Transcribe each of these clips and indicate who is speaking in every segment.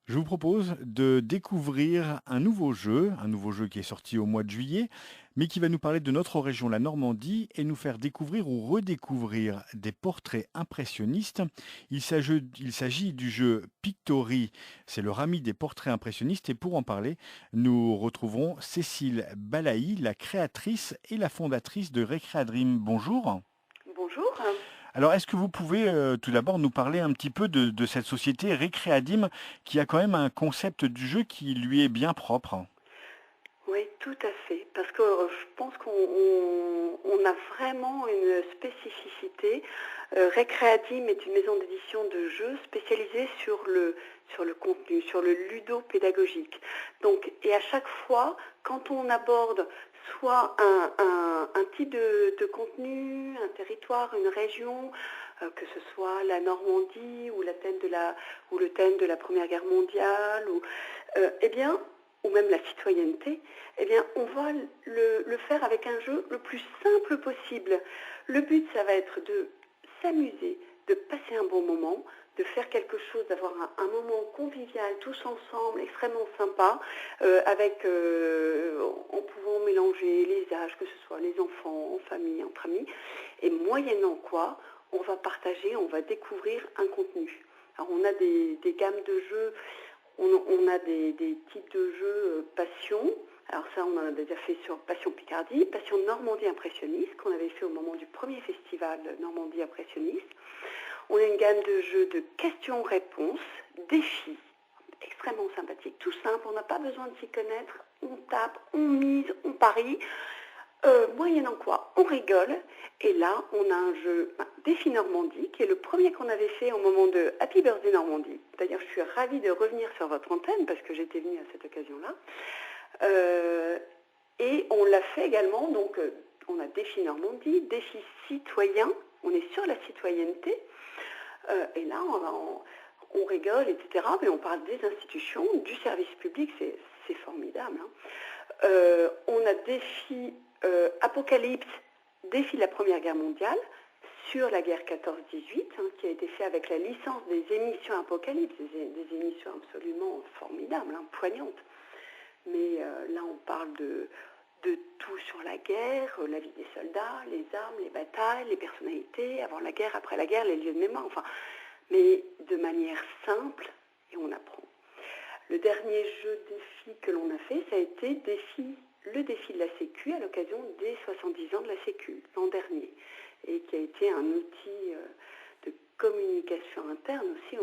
Speaker 1: Je vous propose de découvrir un nouveau jeu qui est sorti au mois de juillet, mais qui va nous parler de notre région, la Normandie, et nous faire découvrir ou redécouvrir des portraits impressionnistes. Il s'agit du jeu Pictory, c'est le rami des portraits impressionnistes, et pour en parler, nous retrouverons Cécile Balaï, la créatrice et la fondatrice de Recreadream. Bonjour.
Speaker 2: Bonjour.
Speaker 1: Alors, est-ce que vous pouvez tout d'abord nous parler un petit peu de cette société Recreadim qui a quand même un concept du jeu qui lui est bien propre?
Speaker 2: Oui, tout à fait. Parce que je pense qu'on a vraiment une spécificité. Recreatim est une maison d'édition de jeux spécialisée sur le contenu, sur le ludopédagogique. Donc, et à chaque fois, quand on aborde soit un type de contenu, un territoire, une région, que ce soit la Normandie ou le thème de la Première Guerre mondiale, eh bien, ou même la citoyenneté, eh bien, on va le faire avec un jeu le plus simple possible. Le but, ça va être de s'amuser, de passer un bon moment, de faire quelque chose, d'avoir un moment convivial, tous ensemble, extrêmement sympa, en pouvant mélanger les âges, que ce soit les enfants, en famille, entre amis, et moyennant quoi, on va partager, on va découvrir un contenu. Alors, on a des gammes de jeux. On a des types de jeux passion. Alors ça, on en a déjà fait sur Passion Picardie, Passion Normandie Impressionniste, qu'on avait fait au moment du premier festival Normandie Impressionniste. On a une gamme de jeux de questions-réponses, défis, extrêmement sympathique, tout simple, on n'a pas besoin de s'y connaître, on tape, on mise, on parie, moyennant quoi on rigole. Et là, on a un jeu Défi Normandie, qui est le premier qu'on avait fait au moment de Happy Birthday Normandie. D'ailleurs, je suis ravie de revenir sur votre antenne, parce que j'étais venue à cette occasion-là. Et on l'a fait également, donc on a Défi Normandie, Défi Citoyen, on est sur la citoyenneté. Et là, on rigole, etc. Mais on parle des institutions, du service public, c'est formidable. Hein. On a Défi Apocalypse, Défi de la Première Guerre mondiale, sur la guerre 14-18, qui a été fait avec la licence des émissions Apocalypse, des émissions absolument formidables, poignantes. Mais là, on parle de tout sur la guerre, la vie des soldats, les armes, les batailles, les personnalités, avant la guerre, après la guerre, les lieux de mémoire, enfin, mais de manière simple, et on apprend. Le dernier jeu défi que l'on a fait, ça a été le défi de la Sécu à l'occasion des 70 ans de la Sécu, l'an dernier, et qui a été un outil de communication interne aussi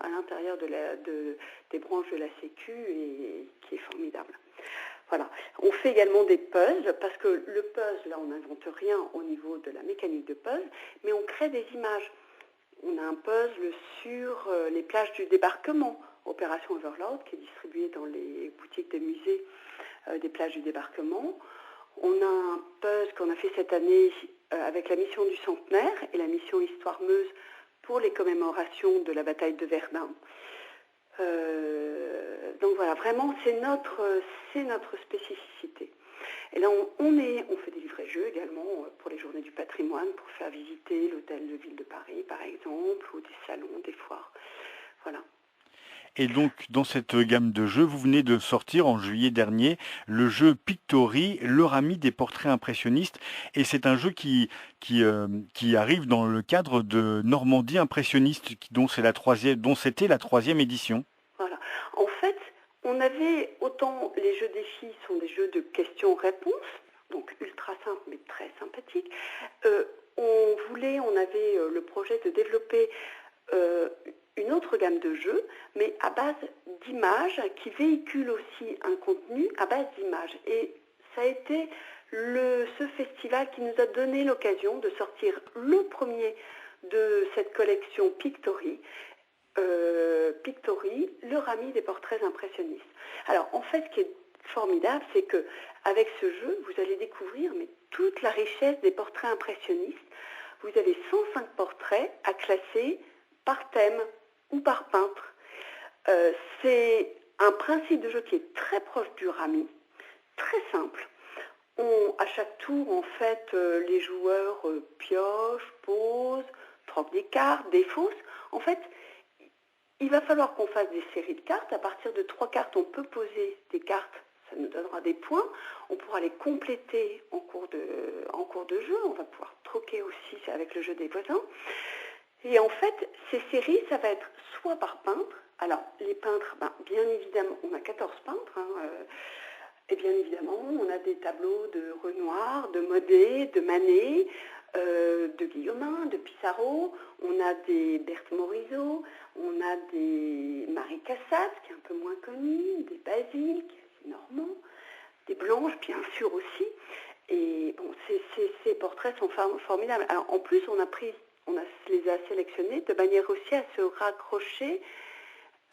Speaker 2: à l'intérieur des branches de la Sécu et qui est formidable. Voilà. On fait également des puzzles, parce que le puzzle, là, on n'invente rien au niveau de la mécanique de puzzle, mais on crée des images. On a un puzzle sur les plages du débarquement, Opération Overlord, qui est distribué dans les boutiques des musées des plages du débarquement. On a un puzzle qu'on a fait cette année avec la mission du centenaire et la mission Histoire Meuse pour les commémorations de la bataille de Verdun. Donc voilà, vraiment, c'est notre spécificité. Et là, on fait des livrets-jeux également pour les journées du patrimoine, pour faire visiter l'hôtel de ville de Paris, par exemple, ou des salons, des foires. Voilà.
Speaker 1: Et donc, dans cette gamme de jeux, vous venez de sortir en juillet dernier le jeu Pictory, le rami des portraits impressionnistes. Et c'est un jeu qui arrive dans le cadre de Normandie impressionniste, dont c'était la troisième édition.
Speaker 2: Voilà. En fait, autant les jeux défis sont des jeux de questions-réponses, donc ultra simples mais très sympathiques. On avait le projet de développer euh, une autre gamme de jeux, mais à base d'images, qui véhiculent aussi un contenu à base d'images. Et ça a été ce festival qui nous a donné l'occasion de sortir le premier de cette collection Pictory, le rami des portraits impressionnistes. Alors en fait, ce qui est formidable, c'est que avec ce jeu, vous allez découvrir toute la richesse des portraits impressionnistes. Vous avez 105 portraits à classer par thème ou par peintre. C'est un principe de jeu qui est très proche du rami, très simple. À chaque tour, en fait, les joueurs piochent, posent, troquent des cartes, des fausses. En fait, Il va falloir qu'on fasse des séries de cartes. À partir de 3 cartes, on peut poser des cartes. Ça nous donnera des points. On pourra les compléter en cours de jeu. On va pouvoir troquer aussi avec le jeu des voisins. Et en fait, ces séries, ça va être soit par peintre. Alors, les peintres, bien évidemment, on a 14 peintres. Et bien évidemment, on a des tableaux de Renoir, de Monet, de Manet, de Guillaumin, de Pissarro. On a des Berthe Morisot, on a des Marie Cassatt, qui est un peu moins connue, des Basile, qui est assez normand, des Blanches, bien sûr aussi. Et bon, ces portraits sont formidables. Alors, en plus, on les a sélectionnés de manière aussi à se raccrocher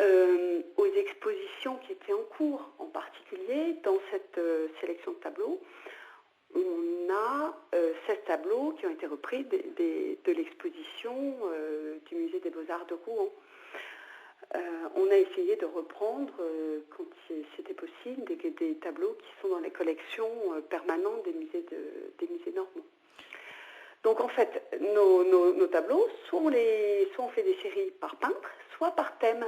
Speaker 2: aux expositions qui étaient en cours. En particulier, dans cette sélection de tableaux, on a 16 tableaux qui ont été repris de l'exposition du Musée des Beaux-Arts de Rouen. On a essayé de reprendre, quand c'était possible, des tableaux qui sont dans les collections permanentes des musées normands. Donc en fait, nos tableaux, soit on fait des séries par peintre, soit par thème.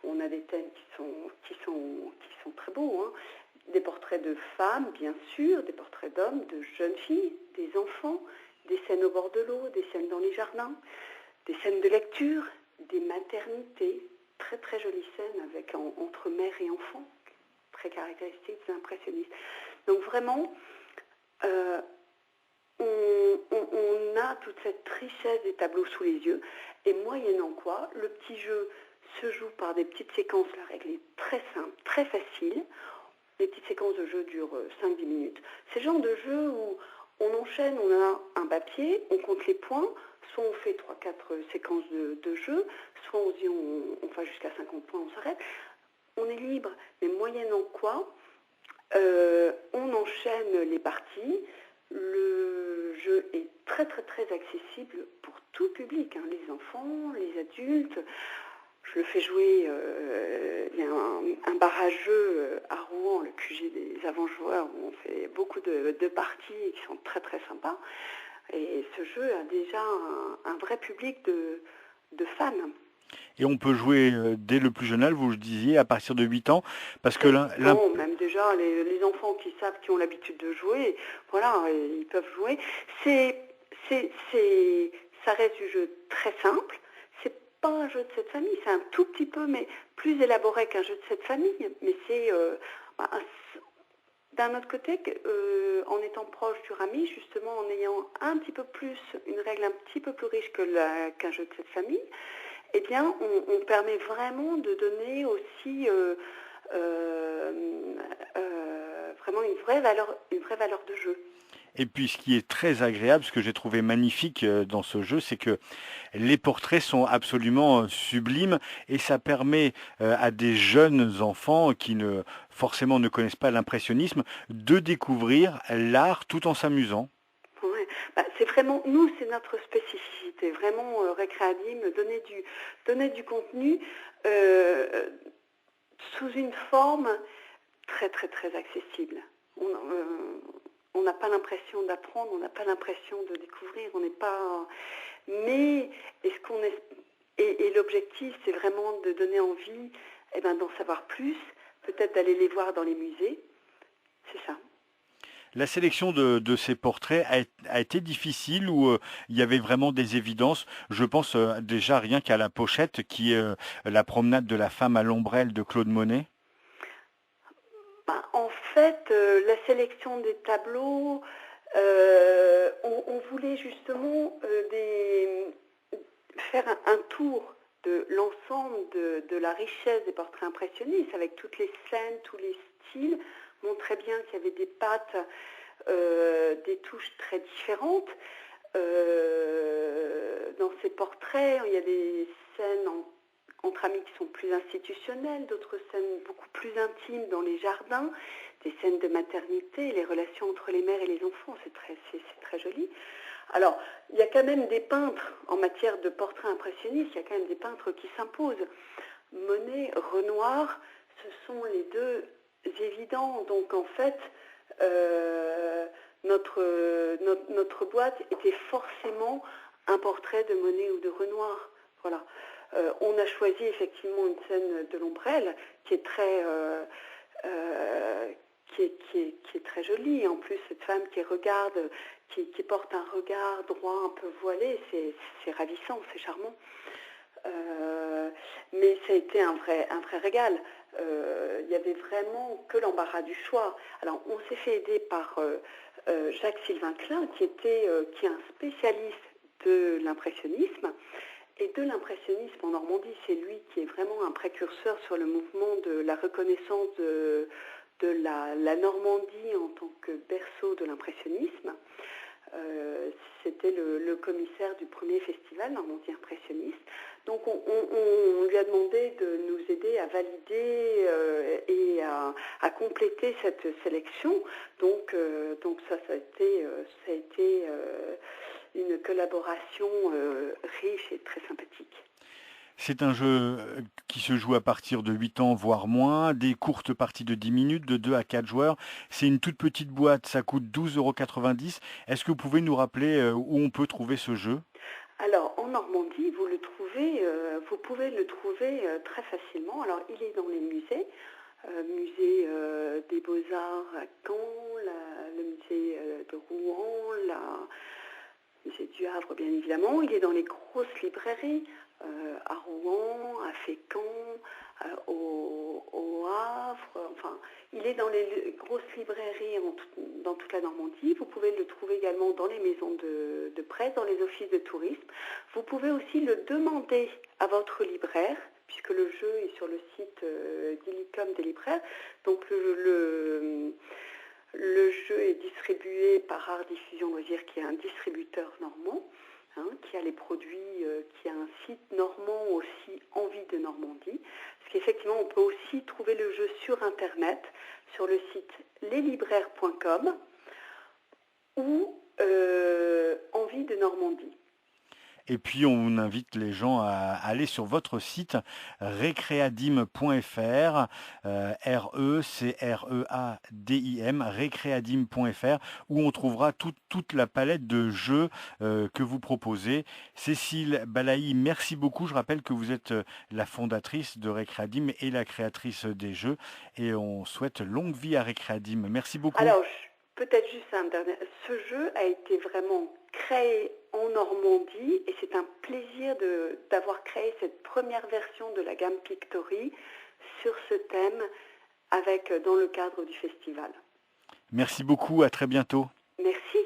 Speaker 2: On a des thèmes qui sont très beaux, hein. Des portraits de femmes, bien sûr, des portraits d'hommes, de jeunes filles, des enfants, des scènes au bord de l'eau, des scènes dans les jardins, des scènes de lecture, des maternités, très très jolies scènes entre mère et enfant, très caractéristiques des impressionnistes. Donc vraiment, on a toute cette richesse des tableaux sous les yeux, et moyennant quoi, le petit jeu se joue par des petites séquences. La règle est très simple, très facile. Les petites séquences de jeu durent 5-10 minutes. C'est le genre de jeu où on enchaîne, on a un papier, on compte les points, soit on fait 3-4 séquences de jeu, soit on se dit on va jusqu'à 50 points, on s'arrête. On est libre, mais moyennant quoi, on enchaîne les parties. Le jeu est très très très accessible pour tout public, hein, les enfants, les adultes. Je le fais jouer, il y a un barrageux à Rouen, le QG des avant-joueurs, où on fait beaucoup de parties qui sont très très sympas. Et ce jeu a déjà un vrai public de fans.
Speaker 1: Et on peut jouer dès le plus jeune âge, vous le disiez, à partir de 8 ans, parce que
Speaker 2: non, même déjà, les enfants qui ont l'habitude de jouer, voilà, ils peuvent jouer. Ça reste du jeu très simple. C'est pas un jeu de cette famille, c'est un tout petit peu, mais plus élaboré qu'un jeu de cette famille. Mais c'est d'un autre côté, en étant proche du rami, justement, en ayant un petit peu plus, une règle un petit peu plus riche qu'un jeu de cette famille, eh bien, on permet vraiment de donner aussi vraiment une vraie valeur de jeu.
Speaker 1: Et puis ce qui est très agréable, ce que j'ai trouvé magnifique dans ce jeu, c'est que les portraits sont absolument sublimes et ça permet à des jeunes enfants qui forcément ne connaissent pas l'impressionnisme de découvrir l'art tout en s'amusant.
Speaker 2: Ouais. C'est vraiment, nous, c'est notre spécificité, vraiment Récréadim, donner du contenu sous une forme très très très accessible. On n'a pas l'impression d'apprendre, on n'a pas l'impression de découvrir, on n'est pas. Mais et l'objectif, c'est vraiment de donner envie, d'en savoir plus, peut-être d'aller les voir dans les musées. C'est ça.
Speaker 1: La sélection de ces portraits a été difficile ou il y avait vraiment des évidences. Je pense déjà rien qu'à la pochette qui est la promenade de la femme à l'ombrelle de Claude Monet.
Speaker 2: En fait, la sélection des tableaux, on voulait justement faire un tour de l'ensemble de la richesse des portraits impressionnistes, avec toutes les scènes, tous les styles, montrait bien qu'il y avait des pattes, des touches très différentes. Dans ces portraits, il y a des scènes entre amis qui sont plus institutionnelles, d'autres scènes beaucoup plus intimes dans les jardins, des scènes de maternité, les relations entre les mères et les enfants, c'est très joli. Alors, il y a quand même des peintres, en matière de portraits impressionnistes, il y a quand même des peintres qui s'imposent. Monet, Renoir, ce sont les deux évidents. Donc en fait, notre boîte était forcément un portrait de Monet ou de Renoir. Voilà. On a choisi effectivement une scène de l'ombrelle qui est très qui est très jolie. En plus, cette femme qui regarde, qui porte un regard droit un peu voilé, c'est ravissant, c'est charmant. Mais ça a été un vrai régal. Il y avait vraiment que l'embarras du choix. Alors, on s'est fait aider par Jacques-Sylvain Klein, qui est un spécialiste de l'impressionnisme. Et de l'impressionnisme en Normandie, c'est lui qui est vraiment un précurseur sur le mouvement de la reconnaissance de la Normandie en tant que berceau de l'impressionnisme. C'était le commissaire du premier festival Normandie impressionniste. Donc on lui a demandé de nous aider à valider et à compléter cette sélection. Donc ça a été une collaboration riche et très sympathique.
Speaker 1: C'est un jeu qui se joue à partir de 8 ans, voire moins, des courtes parties de 10 minutes, de 2 à 4 joueurs. C'est une toute petite boîte, ça coûte 12,90 €. Est-ce que vous pouvez nous rappeler où on peut trouver ce jeu ?
Speaker 2: Alors, en Normandie, vous pouvez le trouver très facilement. Alors, il est dans les musées. Musée des Beaux-Arts à Caen, le musée de Rouen, le musée du Havre, bien évidemment. Il est dans les grosses librairies à Rouen, à Fécamp, au Havre. Enfin, il est dans les grosses librairies dans toute la Normandie. Vous pouvez le trouver également dans les maisons de presse, dans les offices de tourisme. Vous pouvez aussi le demander à votre libraire, puisque le jeu est sur le site d'Illicum des libraires. Donc le jeu est distribué par Art Diffusion Loisirs, qui est un distributeur normand, qui a les produits, qui a un site normand aussi, Envie de Normandie. Parce qu'effectivement, on peut aussi trouver le jeu sur Internet, sur le site leslibraires.com ou Envie de Normandie.
Speaker 1: Et puis on invite les gens à aller sur votre site recreadim.fr, RECREADIM, recreadim.fr, où on trouvera toute la palette de jeux que vous proposez. Cécile Balaï, merci beaucoup. Je rappelle que vous êtes la fondatrice de Recreadim et la créatrice des jeux. Et on souhaite longue vie à Recreadim. Merci beaucoup.
Speaker 2: Alors, peut-être juste un dernier. Ce jeu a été vraiment créé en Normandie et c'est un plaisir d'avoir créé cette première version de la gamme Pictory sur ce thème dans le cadre du festival.
Speaker 1: Merci beaucoup, à très bientôt.
Speaker 2: Merci.